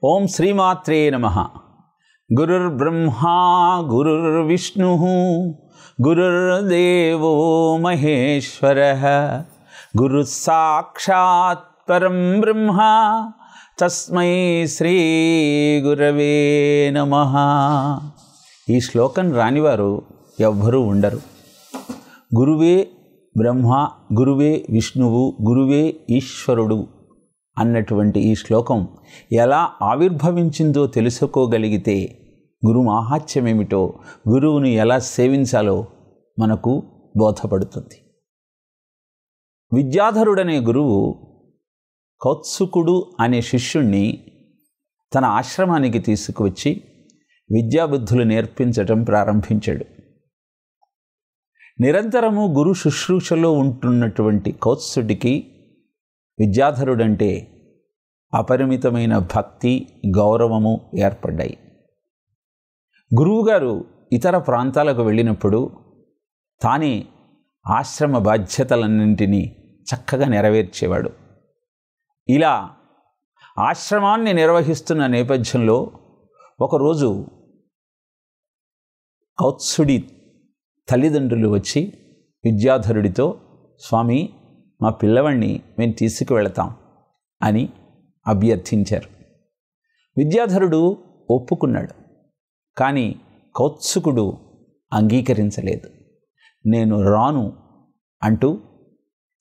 ఓం శ్రీమాత్రే నమః. గురుర్బ్రహ్మా గురుర్విష్ణు గురుర్దేవో మహేశ్వరః గురుః సాక్షాత్ పరం బ్రహ్మ తస్మై శ్రీ గురవే నమః. ఈ శ్లోకం రానివారు ఎవ్వరూ ఉండరు. గురువే బ్రహ్మ, గురువే విష్ణువు, గురువే ఈశ్వరుడు అన్నటువంటి ఈ శ్లోకం ఎలా ఆవిర్భవించిందో తెలుసుకోగలిగితే గురు మాహాత్మ్యమేమిటో, గురువుని ఎలా సేవించాలో మనకు బోధపడుతుంది. విద్యాధరుడనే గురువు కౌత్సుకుడు అనే శిష్యుణ్ణి తన ఆశ్రమానికి తీసుకువచ్చి విద్యాబుద్ధులు నేర్పించటం ప్రారంభించాడు. నిరంతరము గురు శుశ్రూషలో ఉంటున్నటువంటి కౌత్సుడికి విద్యాధరుడంటే అపరిమితమైన భక్తి, గౌరవము ఏర్పడ్డాయి. గురువుగారు ఇతర ప్రాంతాలకు వెళ్ళినప్పుడు తానే ఆశ్రమ బాధ్యతలన్నింటినీ చక్కగా నెరవేర్చేవాడు. ఇలా ఆశ్రమాన్ని నిర్వహిస్తున్న నేపథ్యంలో ఒకరోజు కౌత్సుడి తల్లిదండ్రులు వచ్చి విద్యాధరుడితో, స్వామి, మా పిల్లవాడిని మేము తీసుకువెళతాం అని అభ్యర్థించారు. విద్యాధరుడు ఒప్పుకున్నాడు. కానీ కౌత్సుకుడు అంగీకరించలేదు. నేను రాను అంటూ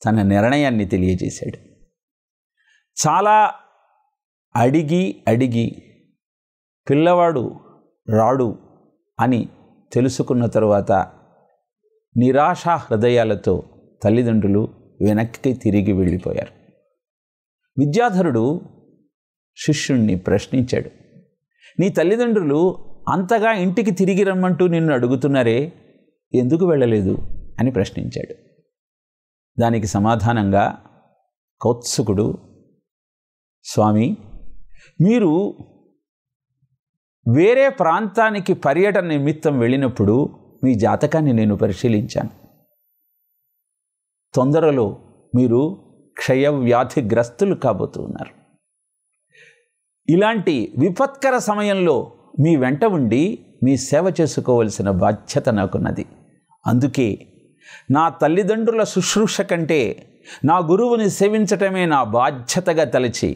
తన నిర్ణయాన్ని తెలియజేశాడు. చాలా అడిగి పిల్లవాడు రాడు అని తెలుసుకున్న తరువాత నిరాశా హృదయాలతో తల్లిదండ్రులు వెనక్కి తిరిగి వెళ్ళిపోయారు. విద్యాధరుడు శిష్యుణ్ణి ప్రశ్నించాడు. నీ తల్లిదండ్రులు అంతగా ఇంటికి తిరిగి రమ్మంటూ నిన్ను అడుగుతున్నారే, ఎందుకు వెళ్ళలేదు అని ప్రశ్నించాడు. దానికి సమాధానంగా కౌత్సుకుడు, స్వామి, మీరు వేరే ప్రాంతానికి పర్యటన నిమిత్తం వెళ్ళినప్పుడు మీ జాతకాన్ని నేను పరిశీలించాను. తొందరలో మీరు క్షయవ్యాధిగ్రస్తులు కాబోతూ ఉన్నారు. ఇలాంటి విపత్కర సమయంలో మీ వెంట ఉండి మీ సేవ చేసుకోవలసిన బాధ్యత నాకున్నది. అందుకే నా తల్లిదండ్రుల శుశ్రూష కంటే నా గురువుని సేవించటమే నా బాధ్యతగా తలచి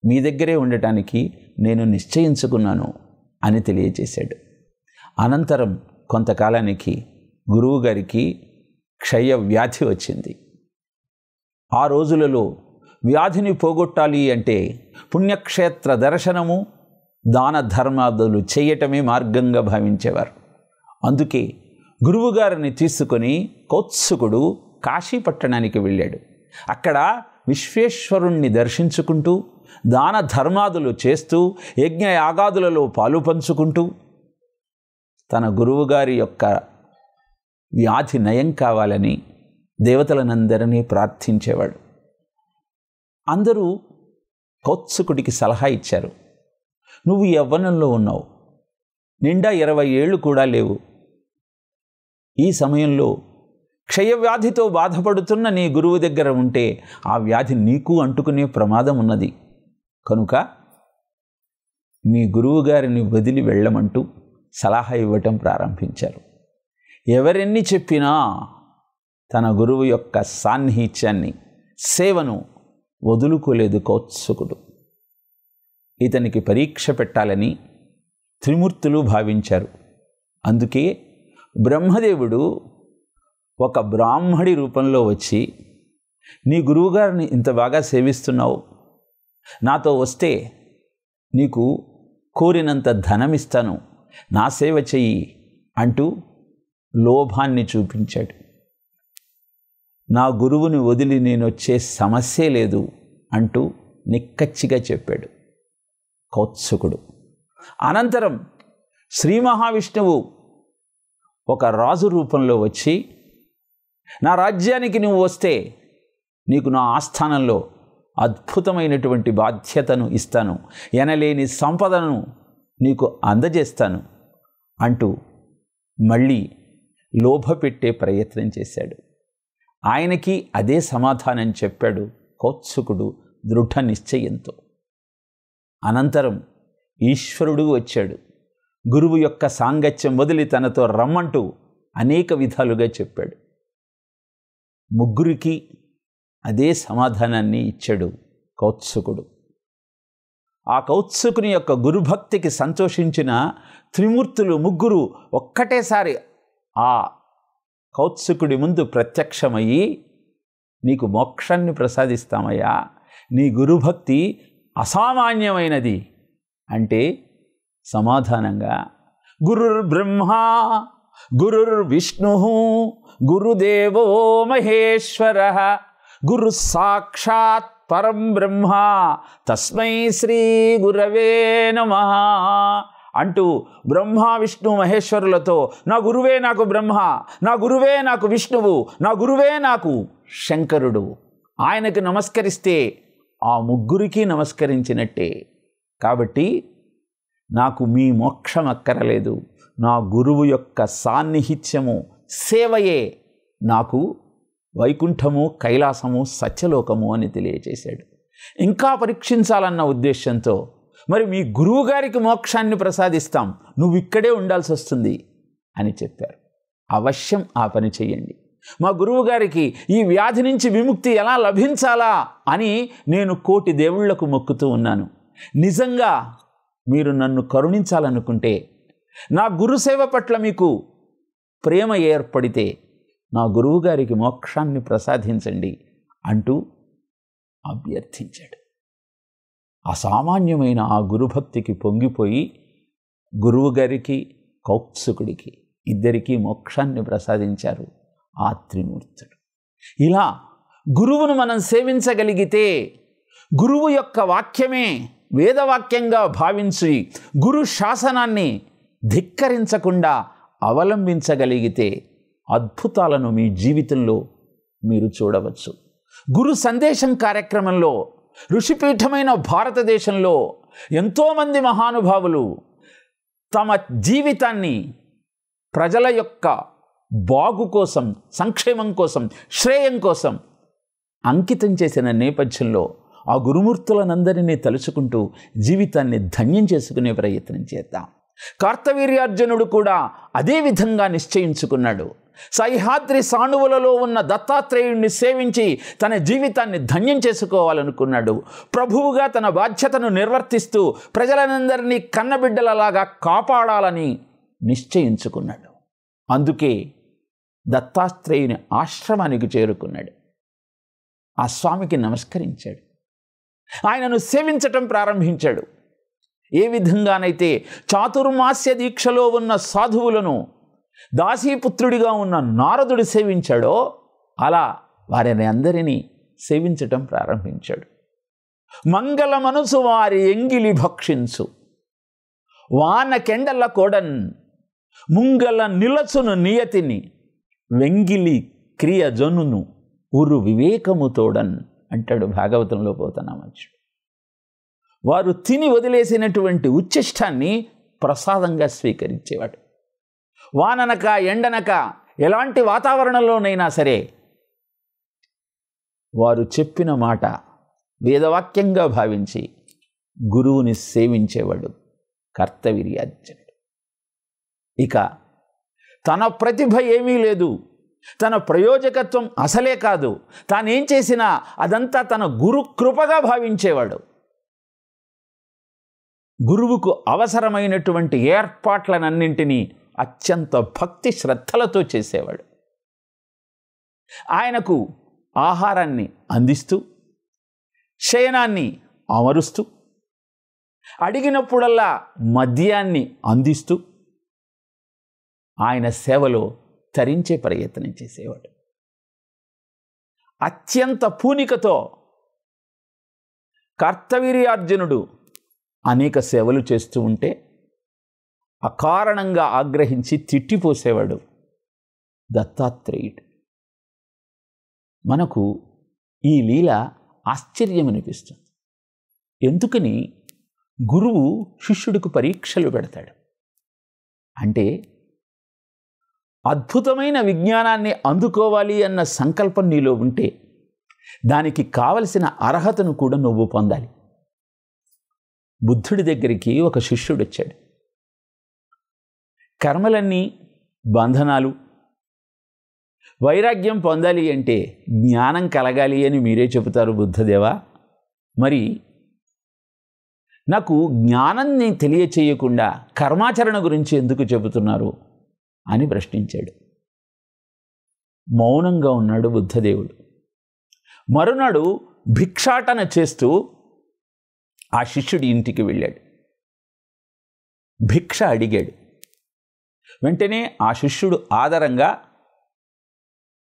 మీ దగ్గరే ఉండటానికి నేను నిశ్చయించుకున్నాను అని తెలియజేశాడు. అనంతరం కొంతకాలానికి గురువుగారికి క్షయ వ్యాధి వచ్చింది. ఆ రోజులలో వ్యాధిని పోగొట్టాలి అంటే పుణ్యక్షేత్ర దర్శనము, దాన ధర్మాదులు చేయటమే మార్గంగా భావించేవారు. అందుకే గురువుగారిని తీసుకొని కౌత్సుకుడు కాశీ పట్టణానికి వెళ్ళాడు. అక్కడ విశ్వేశ్వరుణ్ణి దర్శించుకుంటూ దాన ధర్మాదులు చేస్తూ యజ్ఞయాగాదులలో పాలు పంచుకుంటూ తన గురువుగారి యొక్క వ్యాధి నయం కావాలని దేవతలనందరినీ ప్రార్థించేవాడు. అందరూ కౌత్సుకుడికి సలహా ఇచ్చారు. నువ్వు యవ్వనంలో ఉన్నావు, నిండా 20 ఏళ్ళు కూడా లేవు. ఈ సమయంలో క్షయవ్యాధితో బాధపడుతున్న నీ గురువు దగ్గర ఉంటే ఆ వ్యాధి నీకు అంటుకునే ప్రమాదం ఉన్నది. కనుక మీ గురువుగారిని వదిలి వెళ్ళమంటూ సలహా ఇవ్వటం ప్రారంభించారు. ఎవరెన్ని చెప్పినా తన గురువు యొక్క సాన్నిహిత్యాన్ని, సేవను వదులుకోలేదు కౌత్సుకుడు. ఇతనికి పరీక్ష పెట్టాలని త్రిమూర్తులు భావించారు. అందుకే బ్రహ్మదేవుడు ఒక బ్రాహ్మడి రూపంలో వచ్చి, నీ గురువుగారిని ఇంత బాగా సేవిస్తున్నావు, నాతో వస్తే నీకు కోరినంత ధనమిస్తాను, నా సేవ చెయ్యి అంటూ లోభాన్ని చూపించాడు. నా గురువుని వదిలి నేను వచ్చే సమస్యే లేదు అంటూ నిక్కచ్చిగా చెప్పాడు కౌత్సుకుడు. అనంతరం శ్రీ మహావిష్ణువు ఒక రాజు రూపంలో వచ్చి, నా రాజ్యానికి నువ్వు వస్తే నీకు నా ఆస్థానంలో అద్భుతమైనటువంటి బాధ్యతను ఇస్తాను, ఎనలేని సంపదను నీకు అందజేస్తాను అంటూ మళ్ళీ లోభపెట్టే ప్రయత్నం చేశాడు. ఆయనకి అదే సమాధానం చెప్పాడు కౌత్సుకుడు దృఢ నిశ్చయంతో. అనంతరం ఈశ్వరుడు వచ్చాడు. గురువు యొక్క సాంగత్యం వదిలి తనతో రమ్మంటూ అనేక విధాలుగా చెప్పాడు. ముగ్గురికి అదే సమాధానాన్ని ఇచ్చాడు కౌత్సుకుడు. ఆ కౌత్సుకుని యొక్క గురుభక్తికి సంతోషించిన త్రిమూర్తులు ముగ్గురు ఒక్కటేసారి ఆ కౌత్సుకుడి ముందు ప్రత్యక్షమయ్యి, నీకు మోక్షాన్ని ప్రసాదిస్తామయ్యా, నీ గురుభక్తి అసామాన్యమైనది అంటే సమాధానంగా గురుర్బ్రహ్మ గురుర్విష్ణు గురుదేవో మహేశ్వర గురు సాక్షాత్ పరం బ్రహ్మ తస్మై శ్రీ గురవే నమః అంటూ బ్రహ్మ విష్ణు మహేశ్వరులతో నా గురువే నాకు బ్రహ్మ, నా గురువే నాకు విష్ణువు, నా గురువే నాకు శంకరుడు, ఆయనకు నమస్కరిస్తే ఆ ముగ్గురికి నమస్కరించినట్టే. కాబట్టి నాకు మీ మోక్షం అక్కరలేదు, నా గురువు యొక్క సాన్నిహిత్యము సేవయే నాకు వైకుంఠము కైలాసము సత్యలోకము అని తెలియజేశాడు. ఇంకా పరీక్షించాలన్న ఉద్దేశంతో, మరి మీ గురువు గారికి మోక్షాన్ని ప్రసాదిస్తాం, నువ్వు ఇక్కడే ఉండాల్సి వస్తుంది అని చెప్పారు. అవశ్యం ఆ పని చెయ్యండి. మా గురువు గారికి ఈ వ్యాధి నుంచి విముక్తి ఎలా లభించాలా అని నేను కోటి దేవుళ్లకు మొక్కుతూ ఉన్నాను. నిజంగా మీరు నన్ను కరుణించాలనుకుంటే, నా గురుసేవ పట్ల మీకు ప్రేమ ఏర్పడితే నా గురువు గారికి మోక్షాన్ని ప్రసాదించండి అంటూ అభ్యర్థించాడు. అసామాన్యమైన ఆ గురుభక్తికి పొంగిపోయి గురువుగారికి కౌత్సుకుడికి ఇద్దరికీ మోక్షాన్ని ప్రసాదించారు ఆ త్రిమూర్తులు. ఇలా గురువును మనం సేవించగలిగితే, గురువు యొక్క వాక్యమే వేదవాక్యంగా భావించి గురు శాసనాన్ని ధిక్కరించకుండా అవలంబించగలిగితే అద్భుతాలను మీ జీవితంలో మీరు చూడవచ్చు. గురు సందేశం కార్యక్రమంలో ఋషిపీఠమైన భారతదేశంలో ఎంతోమంది మహానుభావులు తమ జీవితాన్ని ప్రజల యొక్క బాగు కోసం, సంక్షేమం కోసం, శ్రేయం కోసం అంకితం చేసిన నేపథ్యంలో ఆ గురుమూర్తులనందరినీ తలుచుకుంటూ జీవితాన్ని ధన్యం చేసుకునే ప్రయత్నం చేద్దాం. కార్తవీర్యార్జునుడు కూడా అదే విధంగా నిశ్చయించుకున్నాడు. సహ్యాద్రి సానువులలో ఉన్న దత్తాత్రేయుణ్ణి సేవించి తన జీవితాన్ని ధన్యం చేసుకోవాలనుకున్నాడు. ప్రభువుగా తన బాధ్యతను నిర్వర్తిస్తూ ప్రజలందరినీ కన్నబిడ్డలలాగా కాపాడాలని నిశ్చయించుకున్నాడు. అందుకే దత్తాత్రేయుని ఆశ్రమానికి చేరుకున్నాడు. ఆ స్వామికి నమస్కరించాడు. ఆయనను సేవించటం ప్రారంభించాడు. ఏ విధంగానైతే చాతుర్మాస్య దీక్షలో ఉన్న సాధువులను దాసీపుత్రుడిగా ఉన్న నారదుడు సేవించాడో అలా వారిని అందరినీ సేవించటం ప్రారంభించాడు. మంగళ మనసు వారి ఎంగిలి భక్షించు వానకెండల కోడన్ ముంగల నిలచును నియతిని వెంగిలి క్రియ జనును ఉరు వివేకము తోడన్ అంటాడు భాగవతంలో పోతనామాచ్యుడు. వారు తిని వదిలేసినటువంటి ఉచ్ఛిష్టాన్ని ప్రసాదంగా స్వీకరించేవాడు. వాననక ఎండనక ఎలాంటి వాతావరణంలోనైనా సరే వారు చెప్పిన మాట వేదవాక్యంగా భావించి గురువుని సేవించేవాడు కార్తవీర్యార్జునుడు. ఇక తన ప్రతిభ ఏమీ లేదు, తన ప్రయోజకత్వం అసలే కాదు, తానేం చేసినా అదంతా తన గురు కృపగా భావించేవాడు. గురువుకు అవసరమైనటువంటి ఏర్పాట్లనన్నింటినీ అత్యంత భక్తి శ్రద్ధలతో చేసేవాడు. ఆయనకు ఆహారాన్ని అందిస్తూ, శయనాన్ని అమరుస్తూ, అడిగినప్పుడల్లా మద్యాన్ని అందిస్తూ ఆయన సేవలో తరించే ప్రయత్నం చేసేవాడు. అత్యంత పూనికతో కార్తవీర్యార్జునుడు అనేక సేవలు చేస్తూ ఉంటే అకారణంగా ఆగ్రహించి తిట్టిపోసేవాడు దత్తాత్రేయుడు. మనకు ఈ లీల ఆశ్చర్యం అనిపిస్తుంది. ఎందుకని గురువు శిష్యుడికి పరీక్షలు పెడతాడు అంటే, అద్భుతమైన విజ్ఞానాన్ని అందుకోవాలి అన్న సంకల్పం నీలో ఉంటే దానికి కావలసిన అర్హతను కూడా నువ్వు పొందాలి. బుద్ధుడి దగ్గరికి ఒక శిష్యుడు వచ్చాడు. కర్మలన్నీ బంధనాలు, వైరాగ్యం పొందాలి అంటే జ్ఞానం కలగాలి అని మీరే చెబుతారు బుద్ధదేవా, మరి నాకు జ్ఞానాన్ని తెలియచేయకుండా కర్మాచరణ గురించి ఎందుకు చెబుతున్నారు అని ప్రశ్నించాడు. మౌనంగా ఉన్నాడు బుద్ధదేవుడు. మరునాడు భిక్షాటన చేస్తూ ఆ శిష్యుడి ఇంటికి వెళ్ళాడు. భిక్ష అడిగాడు. వెంటనే ఆ శిష్యుడు ఆదరంగా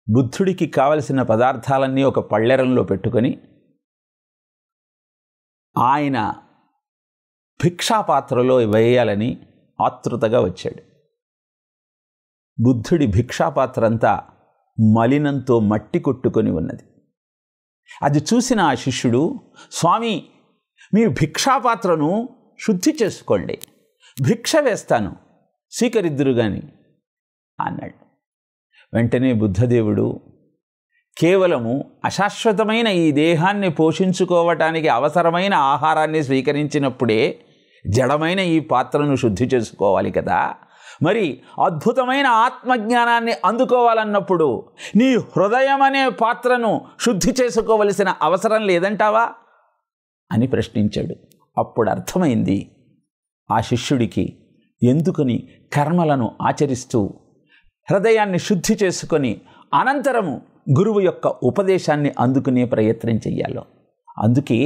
బుద్ధుడికి కావలసిన పదార్థాలన్నీ ఒక పళ్ళెరంలో పెట్టుకొని ఆయన భిక్షాపాత్రలో వేయాలని ఆతృతగా వచ్చాడు. బుద్ధుడి భిక్షాపాత్ర అంతా మలినంతో మట్టి కొట్టుకొని ఉన్నది. అది చూసిన ఆ శిష్యుడు, స్వామి, మీ భిక్షాపాత్రను శుద్ధి చేసుకోండి, భిక్ష వేస్తాను, స్వీకరిద్దురు గాని అన్నాడు. వెంటనే బుద్ధదేవుడు, కేవలము అశాశ్వతమైన ఈ దేహాన్ని పోషించుకోవటానికి అవసరమైన ఆహారాన్ని స్వీకరించినప్పుడే జడమైన ఈ పాత్రను శుద్ధి చేసుకోవాలి కదా, మరి అద్భుతమైన ఆత్మజ్ఞానాన్ని అందుకోవాలన్నప్పుడు నీ హృదయం అనే పాత్రను శుద్ధి చేసుకోవలసిన అవసరం లేదంటావా అని ప్రశ్నించాడు. అప్పుడు అర్థమైంది ఆ శిష్యుడికి ఎందుకని కర్మలను ఆచరిస్తూ హృదయాన్ని శుద్ధి చేసుకొని అనంతరము గురువు యొక్క ఉపదేశాన్ని అందుకునే ప్రయత్నం చెయ్యాలో. అందుకే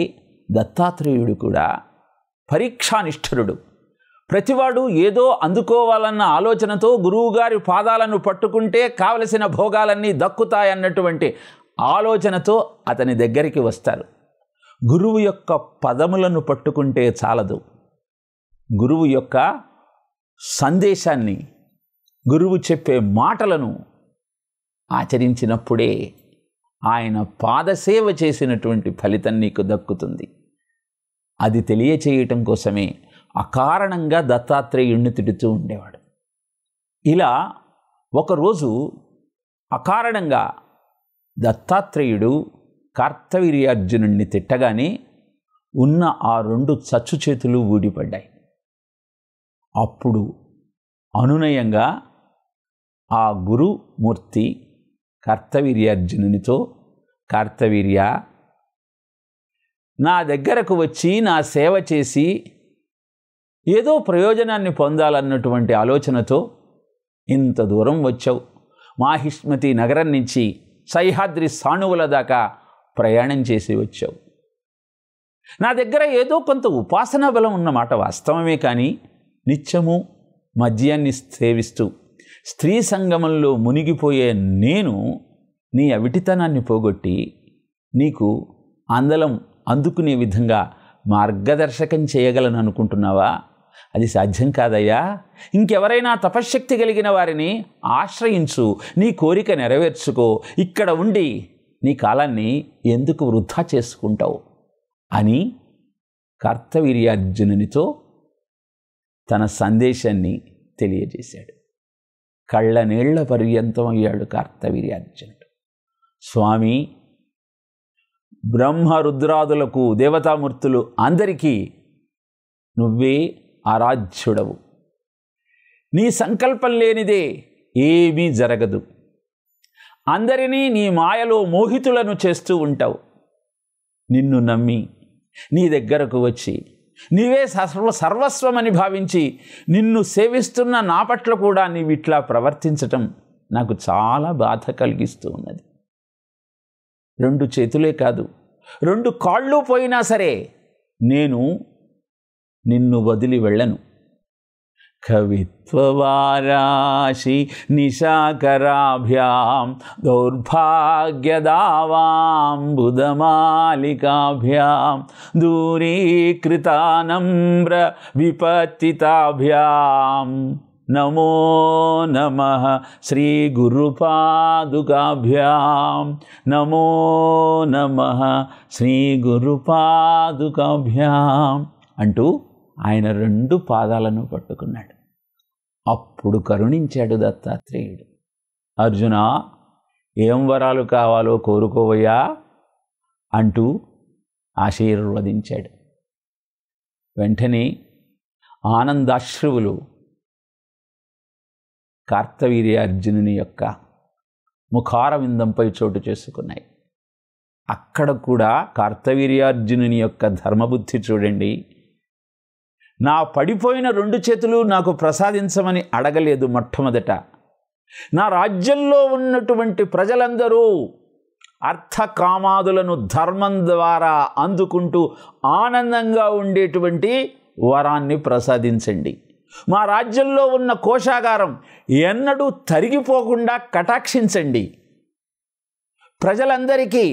దత్తాత్రేయుడు కూడా పరీక్షానిష్ఠుడు. ప్రతివాడు ఏదో అందుకోవాలన్న ఆలోచనతో గురువుగారి పాదాలను పట్టుకుంటే కావలసిన భోగాలన్నీ దక్కుతాయన్నటువంటి ఆలోచనతో అతని దగ్గరికి వస్తారు. గురువు యొక్క పదములను పట్టుకుంటే చాలదు, గురువు యొక్క సందేశాన్ని, గురువు చెప్పే మాటలను ఆచరించినప్పుడే ఆయన పాదసేవ చేసినటువంటి ఫలితం నీకు దక్కుతుంది. అది తెలియచేయటం కోసమే అకారణంగా దత్తాత్రేయుణ్ణి తిడుతూ ఉండేవాడు. ఇలా ఒకరోజు అకారణంగా దత్తాత్రేయుడు కార్తవీర్యార్జునుణ్ణి తిట్టగానే ఉన్న ఆ 2 చచ్చు చేతులు ఊడిపడ్డాయి. అప్పుడు అనునయంగా ఆ గురుమూర్తి కార్తవీర్యార్జునునితో, కార్తవీర్య, నా దగ్గరకు వచ్చి నా సేవ చేసి ఏదో ప్రయోజనాన్ని పొందాలన్నటువంటి ఆలోచనతో ఇంత దూరం వచ్చావు. మాహిష్మతి నగరం నుంచి సహ్యాద్రి సాణువుల దాకా ప్రయాణం చేసి వచ్చావు. నా దగ్గర ఏదో కొంత ఉపాసనా బలం ఉన్నమాట వాస్తవమే, కానీ నిత్యము మద్యాన్ని సేవిస్తూ స్త్రీ సంగమంలో మునిగిపోయే నేను నీ అవిటితనాన్ని పోగొట్టి నీకు అందలం అందుకునే విధంగా మార్గదర్శకం చేయగలను అనుకుంటున్నావా? అది సాధ్యం కాదయ్యా. ఇంకెవరైనా తపశ్శక్తి కలిగిన వారిని ఆశ్రయించు, నీ కోరిక నెరవేర్చుకో, ఇక్కడ ఉండి నీ కాలాన్ని ఎందుకు వృధా చేసుకుంటావు అని కార్తవీర్యార్జునునితో తన సందేశాన్ని తెలియజేశాడు. కళ్ళ నీళ్ల పర్యంతం అయ్యాడు కార్తవీర్యార్జునుడు. స్వామి, బ్రహ్మ రుద్రాదులకు, దేవతామూర్తులు అందరికీ నువ్వే ఆరాధ్యుడవు. నీ సంకల్పం లేనిదే ఏమీ జరగదు. అందరినీ నీ మాయలో మోహితులను చేస్తూ ఉంటావు. నిన్ను నమ్మి నీ దగ్గరకు వచ్చి నీవే సర్వస్వమని భావించి నిన్ను సేవిస్తున్న నా పట్ల కూడా నీవిట్లా ప్రవర్తించటం నాకు చాలా బాధ కలిగిస్తూ ఉన్నది. 2 చేతులే కాదు, 2 కాళ్ళు పోయినా సరే నేను నిన్ను వదిలి వెళ్ళను. కవిత్వవారాశి నిశాకరాభ్యాం దౌర్భాగ్యదావాంబుదమాలికాభ్యాం దూరీకృతానమ్ర విపత్తితాభ్యాం నమో నమః శ్రీ గురుపాదుకాభ్యాం నమో నమః శ్రీ గురుపాదుకాభ్యాం అంటూ ఆయన 2 పాదాలను పట్టుకున్నాడు. అప్పుడు కరుణించాడు దత్తాత్రేయుడు. అర్జున, ఏం వరాలు కావాలో కోరుకోవయ్యా అంటూ ఆశీర్వదించాడు. వెంటనే ఆనందాశ్రువులు కార్తవీర్యార్జునుని యొక్క ముఖారవిందంపై చోటు చేసుకున్నాయి. అక్కడ కూడా కార్తవీర్యార్జునుని యొక్క ధర్మబుద్ధి చూడండి. నా పడిపోయిన 2 చేతులు నాకు ప్రసాదించమని అడగలేదు. మొట్టమొదట నా రాజ్యంలో ఉన్నటువంటి ప్రజలందరూ అర్థకామాదులను ధర్మం ద్వారా అందుకుంటూ ఆనందంగా ఉండేటువంటి వరాన్ని ప్రసాదించండి. మా రాజ్యంలో ఉన్న కోశాగారం ఎన్నడూ తరిగిపోకుండా కటాక్షించండి. ప్రజలందరికీ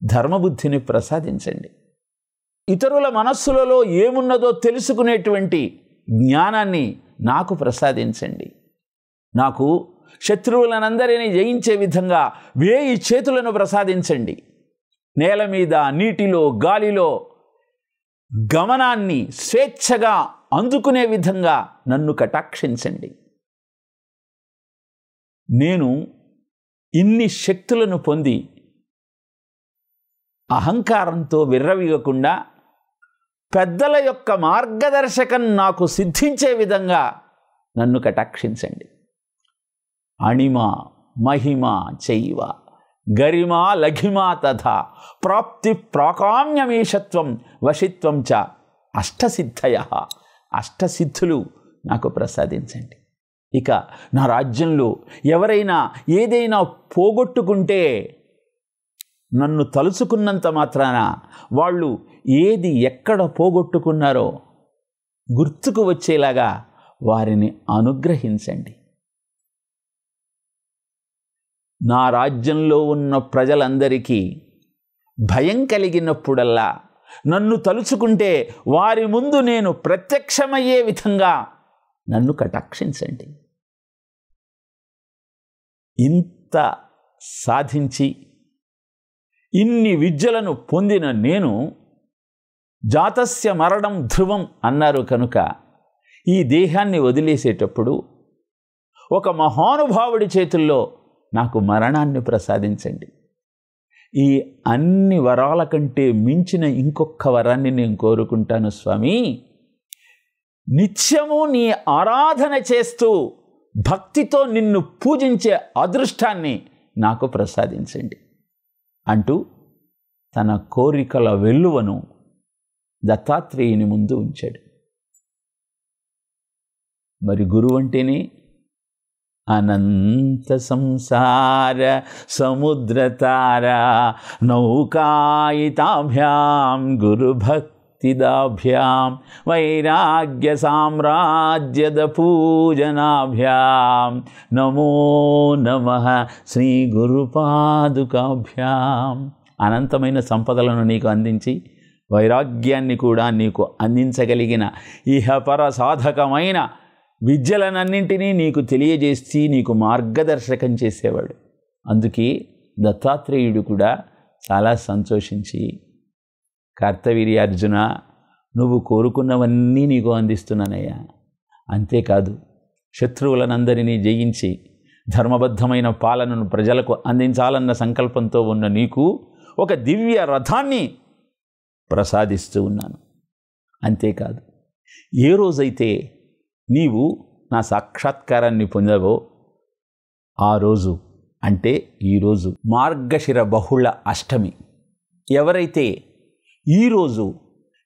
ధర్మబుద్ధిని ప్రసాదించండి. ఇతరుల మనస్సులలో ఏమున్నదో తెలుసుకునేటువంటి జ్ఞానాన్ని నాకు ప్రసాదించండి. నాకు శత్రువులనందరినీ జయించే విధంగా 1000 చేతులను ప్రసాదించండి. నేల మీద, నీటిలో, గాలిలో గమనాన్ని స్వేచ్ఛగా అందుకునే విధంగా నన్ను కటాక్షించండి. నేను ఇన్ని శక్తులను పొంది అహంకారంతో విర్రవీగకుండా పెద్దల యొక్క మార్గదర్శకం నాకు సిద్ధించే విధంగా నన్ను కటాక్షించండి. అణిమ మహిమ చైవ గరిమా లఘిమా తథా ప్రాప్తి ప్రాకామ్యమీషత్వం వశిత్వం చ అష్టసిద్ధయ. అష్టసిద్ధులు నాకు ప్రసాదించండి. ఇక నా రాజ్యంలో ఎవరైనా ఏదైనా పోగొట్టుకుంటే నన్ను తలుచుకున్నంత మాత్రాన వాళ్ళు ఏది ఎక్కడ పోగొట్టుకున్నారో గుర్తుకు వచ్చేలాగా వారిని అనుగ్రహించండి. నా రాజ్యంలో ఉన్న ప్రజలందరికీ భయం కలిగినప్పుడల్లా నన్ను తలుచుకుంటే వారి ముందు నేను ప్రత్యక్షమయ్యే విధంగా నన్ను కటాక్షించండి. ఇంత సాధించి ఇన్ని విద్యలను పొందిన నేను జాతస్య మరణం ధ్రువం అన్నారు కనుక ఈ దేహాన్ని వదిలేసేటప్పుడు ఒక మహానుభావుడి చేతుల్లో నాకు మరణాన్ని ప్రసాదించండి. ఈ అన్ని వరాల కంటే మించిన ఇంకొక వరాన్ని నేను కోరుకుంటాను స్వామి. నిత్యము నీ ఆరాధన చేస్తూ భక్తితో నిన్ను పూజించే అదృష్టాన్ని నాకు ప్రసాదించండి అంటూ తన కోరికల వెల్లువను దత్తాత్రేయుని ముందు ఉంచాడు. మరి గురువు అంటేనే అనంత సంసార సముద్రతార నౌకాయితాభ్యాం గురుభక్తిదాభ్యాం వైరాగ్య సామ్రాజ్యద పూజనాభ్యాం నమో నమః శ్రీ గురుపాదుకాభ్యాం. అనంతమైన సంపదలను నీకు అందించి వైరాగ్యాన్ని కూడా నీకు అందించగలిగిన ఇహపర సాధకమైన విద్యలనన్నింటినీ నీకు తెలియజేసి నీకు మార్గదర్శకం చేసేవాడు. అందుకే దత్తాత్రేయుడు కూడా చాలా సంతోషించి, కార్తవీర్యార్జున, నువ్వు కోరుకున్నవన్నీ నీకు అందిస్తున్నానయ్యా. అంతేకాదు శత్రువులనందరినీ జయించి ధర్మబద్ధమైన పాలనను ప్రజలకు అందించాలన్న సంకల్పంతో ఉన్న నీకు ఒక దివ్య రథాన్ని ప్రసాదిస్తూ ఉన్నాను. అంతేకాదు ఏ రోజైతే నీవు నా సాక్షాత్కారాన్ని పొందావో ఆ రోజు అంటే ఈరోజు మార్గశిర బహుళ అష్టమి. ఎవరైతే ఈరోజు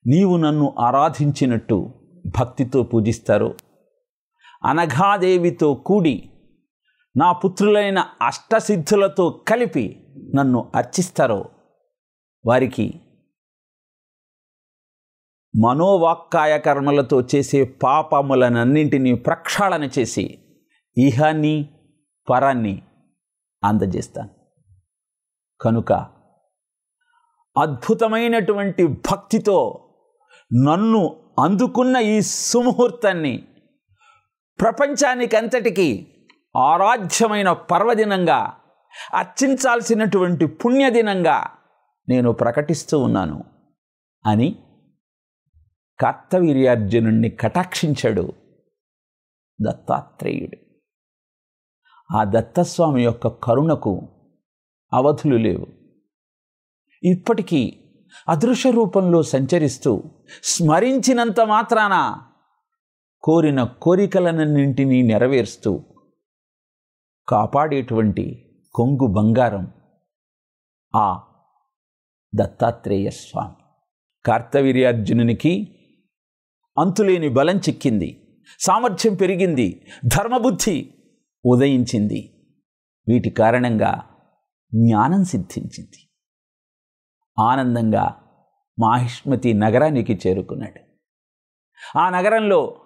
నీవు నన్ను ఆరాధించినట్టు భక్తితో పూజిస్తారో, అనఘాదేవితో కూడి నా పుత్రులైన అష్టసిద్ధులతో కలిపి నన్ను అర్చిస్తారో వారికి మనోవాక్కాయ కర్మలతో చేసే పాపములనన్నింటినీ ప్రక్షాళన చేసి ఇహాన్ని పరాన్ని అందజేస్తాను. కనుక అద్భుతమైనటువంటి భక్తితో నన్ను అందుకున్న ఈ సుముహూర్తాన్ని ప్రపంచానికంతటికీ ఆరాధ్యమైన పర్వదినంగా, అర్చించాల్సినటువంటి పుణ్యదినంగా నేను ప్రకటిస్తూ ఉన్నాను అని కార్తవీర్యార్జునుణ్ణి కటాక్షించాడు దత్తాత్రేయుడు. ఆ దత్తస్వామి యొక్క కరుణకు అవధులు లేవు. ఇప్పటికీ అదృశ్య రూపంలో సంచరిస్తూ స్మరించినంత మాత్రాన కోరిన కోరికలన్నింటినీ నెరవేరుస్తూ కాపాడేటువంటి కొంగు బంగారం ఆ దత్తాత్రేయ స్వామి. కార్తవీర్యార్జునునికి అంతులేని బలం చిక్కింది, సామర్థ్యం పెరిగింది, ధర్మబుద్ధి ఉదయించింది. వీటి కారణంగా జ్ఞానం సిద్ధించింది. ఆనందంగా మాహిష్మతి నగరానికి చేరుకున్నాడు. ఆ నగరంలో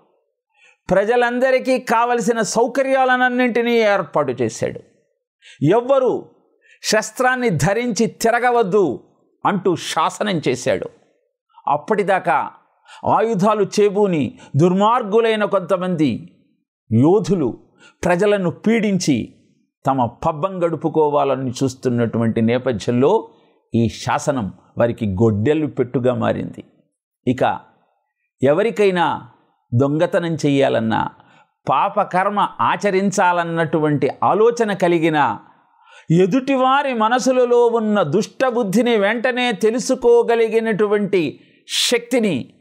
ప్రజలందరికీ కావలసిన సౌకర్యాలన్నింటినీ ఏర్పాటు చేశాడు. ఎవ్వరూ శస్త్రాన్ని ధరించి తిరగవద్దు అంటూ శాసనం చేశాడు. అప్పటిదాకా ఆయుధాలు చేబూని దుర్మార్గులైన కొంతమంది యోధులు ప్రజలను పీడించి తమ పబ్బం గడుపుకోవాలని చూస్తున్నటువంటి నేపథ్యంలో ఈ శాసనం వారికి గొడ్డెలు పెట్టుగా మారింది. ఇక ఎవరికైనా దొంగతనం చెయ్యాలన్నా, పాపకర్మ ఆచరించాలన్నటువంటి ఆలోచన కలిగిన ఎదుటివారి మనసులలో ఉన్న దుష్టబుద్ధిని వెంటనే తెలుసుకోగలిగినటువంటి శక్తిని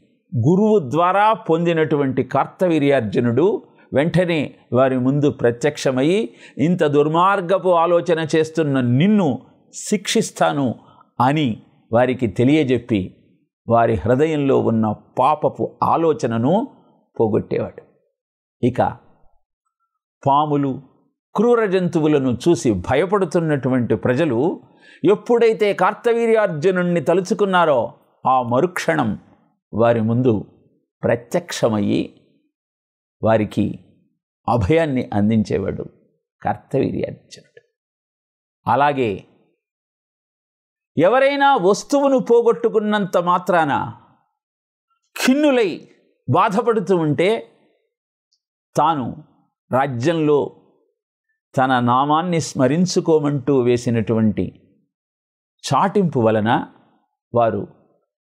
గురువు ద్వారా పొందినటువంటి కార్తవీర్యార్జునుడు వెంటనే వారి ముందు ప్రత్యక్షమయ్యి, ఇంత దుర్మార్గపు ఆలోచన చేస్తున్న నిన్ను శిక్షిస్తాను అని వారికి తెలియజెప్పి వారి హృదయంలో ఉన్న పాపపు ఆలోచనను పోగొట్టేవాడు. ఇక పాములు, క్రూర జంతువులను చూసి భయపడుతున్నటువంటి ప్రజలు ఎప్పుడైతే కార్తవీర్యార్జునుణ్ణి తలుచుకున్నారో ఆ మరుక్షణం వారి ముందు ప్రత్యక్షమయ్యి వారికి అభయాన్ని అందించేవాడు కార్తవీర్యార్జునుడు. అలాగే ఎవరైనా వస్తువును పోగొట్టుకున్నంత మాత్రాన ఖిన్నులై బాధపడుతూ ఉంటే తాను రాజ్యంలో తన నామాన్ని స్మరించుకోమంటూ వేసినటువంటి చాటింపు వలన వారు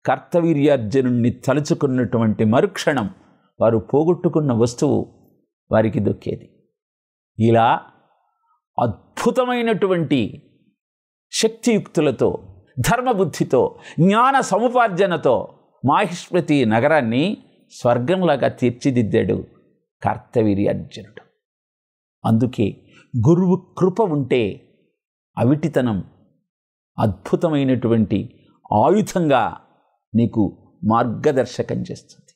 కార్తవీర్యార్జునుణ్ణి తలుచుకున్నటువంటి మరుక్షణం వారు పోగొట్టుకున్న వస్తువు వారికి దొక్కేది. ఇలా అద్భుతమైనటువంటి శక్తియుక్తులతో, ధర్మబుద్ధితో, జ్ఞాన సముపార్జనతో మాహిష్మతి నగరాన్ని స్వర్గంలాగా తీర్చిదిద్దాడు కార్తవీర్యార్జునుడు. అందుకే గురువు కృప ఉంటే అవిటితనం అద్భుతమైనటువంటి ఆయుధంగా నీకు మార్గదర్శకం చేస్తుంది.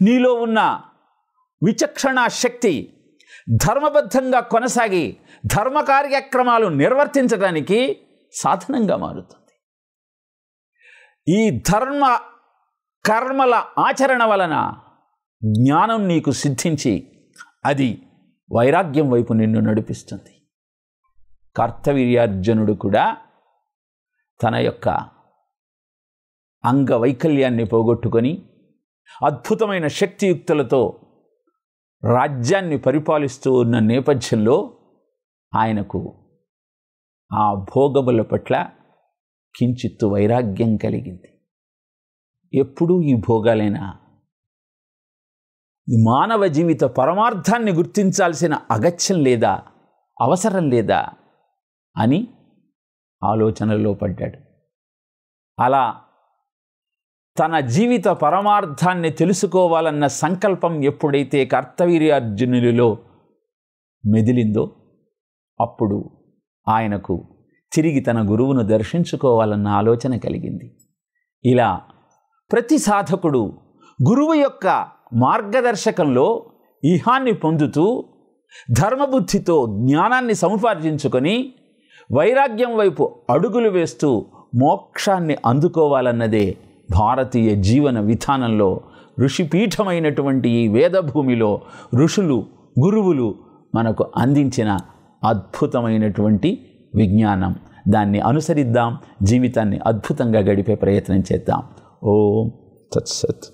నీలో ఉన్న విచక్షణ శక్తి ధర్మబద్ధంగా కొనసాగి ధర్మ కార్యక్రమాలు నిర్వర్తించడానికి సాధనంగా మారుతుంది. ఈ ధర్మ కర్మల ఆచరణ వలన జ్ఞానం నీకు సిద్ధించి అది వైరాగ్యం వైపు నిన్ను నడిపిస్తుంది. కార్తవీర్యార్జునుడు కూడా తన యొక్క అంగవైకల్యాన్ని పోగొట్టుకొని అద్భుతమైన శక్తియుక్తులతో రాజ్యాన్ని పరిపాలిస్తూ ఉన్న నేపథ్యంలో ఆయనకు ఆ భోగముల పట్ల కించిత్తు వైరాగ్యం కలిగింది. ఎప్పుడూ ఈ భోగాలైనా మానవ జీవిత పరమార్థాన్ని గుర్తించాల్సిన అగత్యం లేదా, అవసరం లేదా అని ఆలోచనలో పడ్డాడు. అలా తన జీవిత పరమార్థాన్ని తెలుసుకోవాలన్న సంకల్పం ఎప్పుడైతే కార్తవీర్యార్జునుడిలో మెదిలిందో అప్పుడు ఆయనకు తిరిగి తన గురువును దర్శించుకోవాలన్న ఆలోచన కలిగింది. ఇలా ప్రతి సాధకుడు గురువు యొక్క మార్గదర్శకంలో ఇహాన్ని పొందుతూ ధర్మబుద్ధితో జ్ఞానాన్ని సముపార్జించుకొని వైరాగ్యం వైపు అడుగులు వేస్తూ మోక్షాన్ని అందుకోవాలన్నదే భారతీయ జీవన విధానంలో ఋషిపీఠమైనటువంటి ఈ వేదభూమిలో ఋషులు, గురువులు మనకు అందించిన అద్భుతమైనటువంటి విజ్ఞానం. దాన్ని అనుసరిద్దాం, జీవితాన్ని అద్భుతంగా గడిపే ప్రయత్నం చేద్దాం. ఓం తత్సత్.